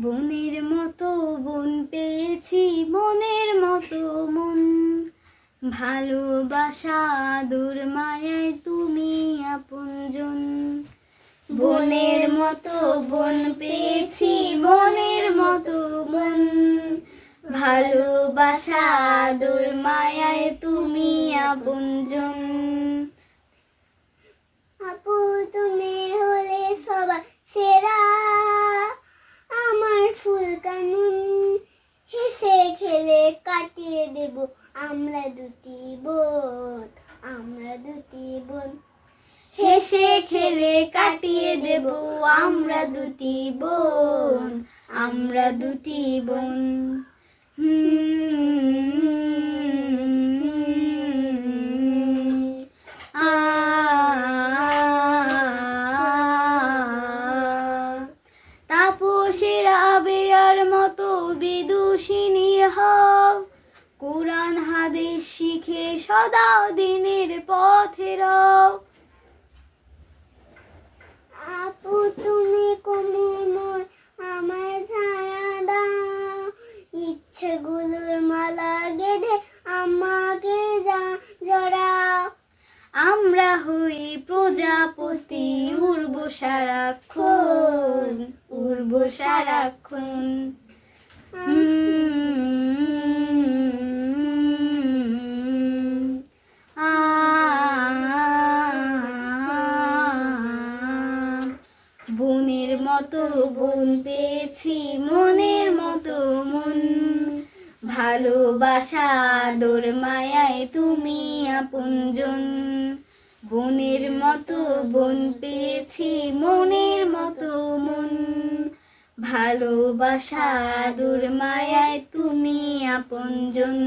বোনের মতো বোন পেয়েছি, মনের মতো মন, ভালোবাসা আদর মায়ায় তুমি আপনজন। বোনের মতো বোন পেয়েছি, মনের মতো মন, ভালোবাসা আদর মায়ায় তুমি আপনজন। আপু তুমি হলে সবার সেরা, আমার ফুল কানুন হেসে খেলে কাটিয়ে দেব আমরা দুটি বোন, আমরা দুটি বোন। হেসে খেলে কাটিয়ে দেব আমরা দুটি বোন, আমরা দুটি বোন। তাপসের আবেয়ার মতো বিদুষিনী হও, কোরআন হাদিস শিখে সদা দিনের পথে রও। আপু তুমি কোমলময় আমায় ছায়া দাও, ইচ্ছেগুলোর মালা গেঁথে আমাকে জড়াও। আমরা হই প্রজাপতি, উড়ব সারাক্ষণ, উড়ব সারাক্ষণ। বোনের মতো বোন পেয়েছি, মনের মতো মন, ভালোবাসা আদর মায়ায় তুমি আপনজন। বোনের মতো বোন পেয়েছি, মনের মতো মন, ভালোবাসা আদর মায়ায় তুমি আপনজন।